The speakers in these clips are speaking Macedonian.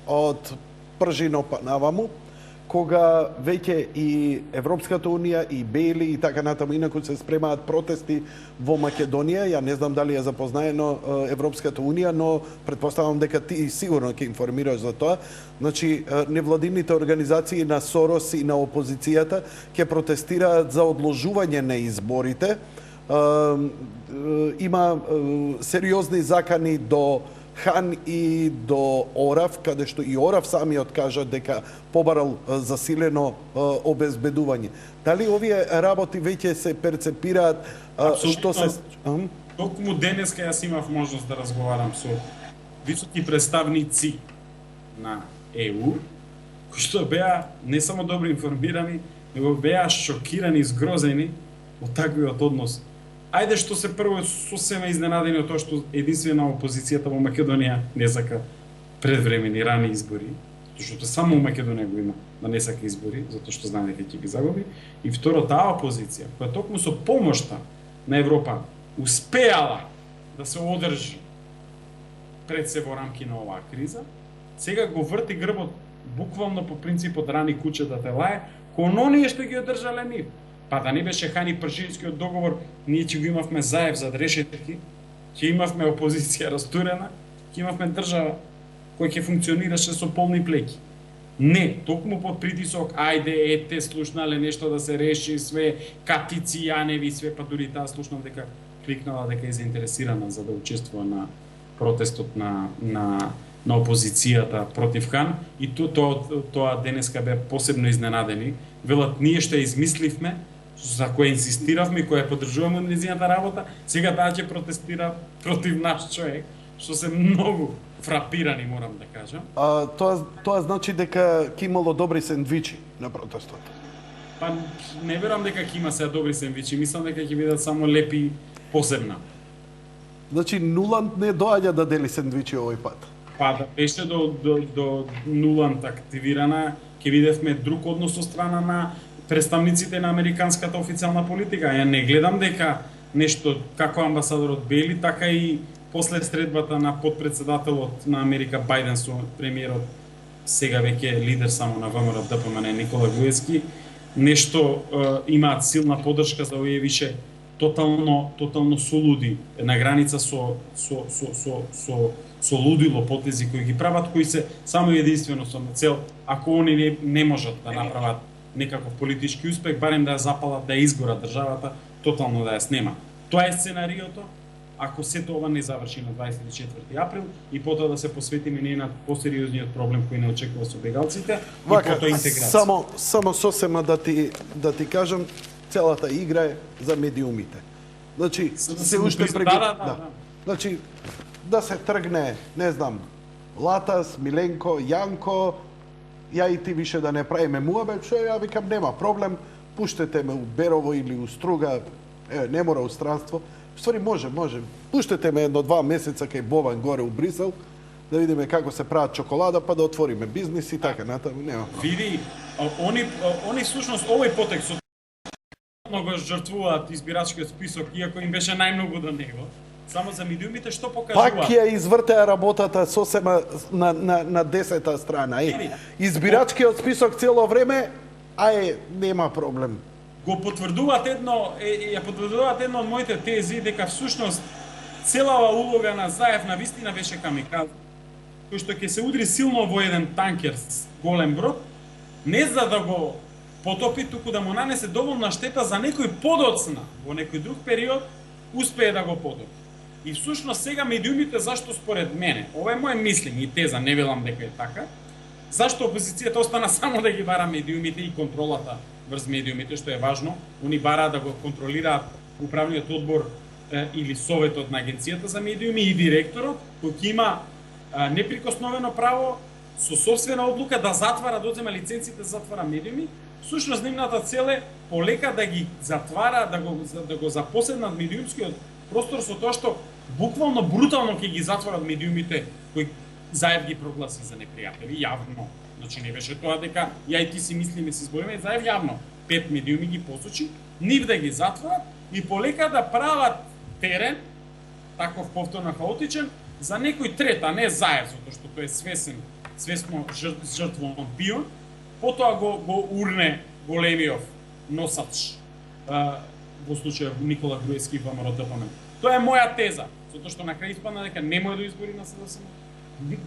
од пржино па наваму, кога веќе и Европската Унија, и Бели и така натаму, инаку се спремаат протести во Македонија. Ја не знам дали е запознаено Европската Унија, но предпоставам дека ти сигурно ќе информираш за тоа. Значи, невладините организации на Сорос и на опозицијата ќе протестираат за одложување на изборите. Има сериозни закани до Хан и до Орав, каде што и Орав самиот кажа дека побарал засилено обезбедување. Дали овие работи веќе се перцепираат? Што се... Токму денеска јас имав можност да разговарам со високи представници на ЕУ, кои што беа не само добро информирани, него беа шокирани, згрозени од таквиот однос. Ајде што се прво сосема изненадени од тоа што единствена опозицијата во Македонија не сака предвремени рани избори, што само во Македонија го има да не сака избори, затоа што знае дека ќе ги загуби. И второ, таа опозиција, која токму со помошта на Европа успеала да се одржи пред се во рамки на оваа криза, сега го врти грбот буквално по принципот рани куче да те лае, кон оние што ги одржале нив. Па да не беше Хани Пршинскиот договор, ние ќе го имавме Заев зад решетки, ќе имавме опозиција растурена, ќе имавме држава која ќе функционираше со полни плеки. Не, токму под притисок, ајде, ете, слушнале нешто да се реши, све, Катици, Јаневи, све, па дури таа слушнав дека кликнала дека е заинтересирана за да учествува на протестот на опозицијата против Хан, и тоа денеска бе посебно изненадени. Велат, ние што измисливме, за која инсистиравме и која поддржуваме нејзината работа, сега таа ќе протестира против наш човек, што се многу фрапирани, морам да кажам. Тоа значи дека ќе имало добри сендвичи на протестот? Па не верувам дека ќе има сега добри сендвичи, мислам дека ќе бидат само лепи посебна. Значи Нуланд не доаѓа да дели сендвичи овој пат? Па да беше до Нуланд активирана, ќе видевме друг однос со страна на представниците на американската официјална политика. Ја не гледам дека нешто како амбасадорот Бели, така и после средбата на подпредседателот на Америка Бајден со премиерот, сега веќе лидер само на ВМРО ДПМН Никола Груевски, нешто имаат силна поддршка за овие више тотално солуди на граница со лудило потези кои ги прават, кои се само единствено со цел, ако они не можат да направат некаков политички успех, барем да ја запалат, да ја изгорат државата, тотално да ја снема. Тоа е сценариото, ако сето ова не заврши на 24 април и потоа да се посветиме ние на посериозниот проблем кој не очекува со бегалците, и потоа интеграција. Само сосема да ти кажам, целата игра е за медиумите. Значи, се уште Значи, да се тргне, не знам, Латас, Миленко, Јанко, ја и ти више да не правиме муабет, што ја викам нема проблем, пуштете ме у Берово или у Струга, не мора у странство. Ствари може. Пуштете ме 1-2 месеца кај Бован горе у Брисел, да видиме како се прават чоколада, па да отвориме бизнис и така натаму, нема проблем. Види, они всушност овој потекст го жртвуваат избирачкиот список, иако им беше најмногу до него. Само за медиумите што покажува? Пак ја извртеа работата сосема на 10-та страна. Избирачкиот список цело време, нема проблем. Го потврдуваат едно од моите тези дека всушност целава улога на Заев на вистина беше камиказ, кој што ќе се удри силно во еден танкер с голем брод, не за да го потопи, туку да му нанесе доволна штета за некој подоцна во некој друг период успее да го потопи. И всушност сега медиумите, зашто според мене, ова е моје мислење и теза, не велам дека е така, зашто опозицијата остана само да ги бара медиумите и контролата врз медиумите, што е важно, они бараат да го контролираат управниот одбор или советот на агенцијата за медиуми и директорот, кој ќе има неприкосновено право со собствена одлука да затвара, да одзема лиценците, да затвара медиуми. Всушност нивната цел е полека да ги затвара, да го запоседнат медиумскиот простор со тоа што буквално брутално ќе ги затворат медиумите кои Заев ги прогласи за непријатели јавно. Значи не беше тоа дека ја и ти си мислиме се збориме, Заев јавно 5 медиуми ги посочи, нив да ги затворат и полека да прават терен таков повторно хаотичен за некој трет, а не Заев, затоа што тој е свесен свесно жртвован пион, потоа го урне големиот носач, во случајот Никола Груевски и ВМРО-ДПМН. Тоа е моја теза, затоа што на крај испадна дека немој да избори на СДСМ,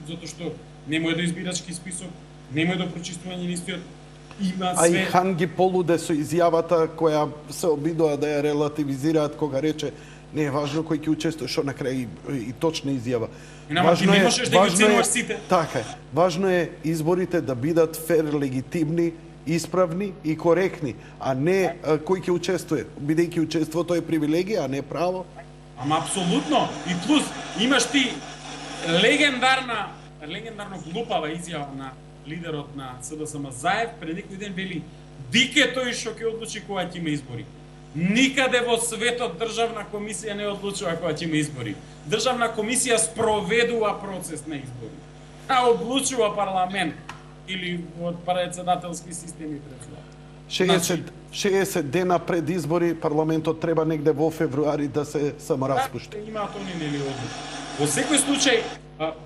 затоа што немој да избирачки список, немој да прочистување листиот, има А и све. Хан ги полуде со изјавата која се обидува да ја релативизираат кога рече не е важно кој ќе учествува, што на крај и точна изјава. Нема, ти не можеш да ги оценуваш сите. Така е. Важно е изборите да бидат фер, легитимни, исправни и коректни, а не кој ќе учествува. Бидејќи учеството е привилегија, а не право. Ама апсолутно. И плюс имаш ти легендарно глупава изјава на лидерот на СДСМ Заев пред некој ден вели дике тој што ќе одлучи кога ќе има избори. Никаде во светот државна комисија не одлучува кога ќе има избори. Државна комисија спроведува процес на избори. А одлучува парламент или од председателски системи пред тоа. 60 дена пред избори парламентот треба негде во февруари да се самораспушти. Да, имаат они нели одлука. Во секој случај,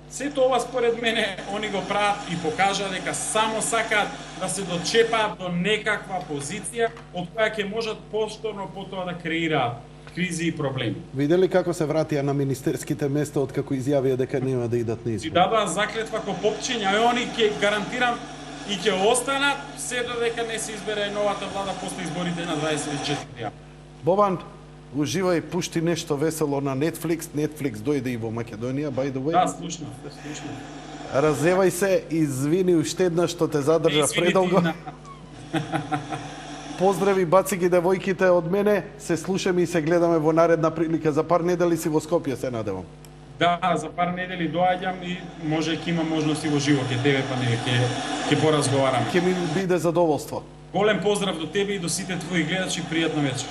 сето ова според мене они го прават и покажа дека само сакаат да се дочепаат до некаква позиција од која ќе можат повторно потоа да креираат кризи и проблеми. Видели како се вратија на министерските места откако изјавија дека нема да идат на Си избори? дадоа заклетва ко попчиња, и они ќе гарантирам и ќе останат се додека не се избере новата влада после изборите на 24 јаnuari. Бобан, уживај, пушти нешто весело на Netflix. Netflix дојде и во Македонија, by the way. Да, слушнав. Разевај се, извини уште еднаш што те задржа Извини ти предолго. на- Поздрави баци ги девојките од мене. Се слушаме и се гледаме во наредна прилика. За пар недели си во Скопје, се надевам. Да, за пар недели доаѓам и може ќе има можност и во живо ќе тебе па не ќе поразговараме. Ќе ми биде задоволство. Голем поздрав до тебе и до сите твои гледачи, пријатна вечер.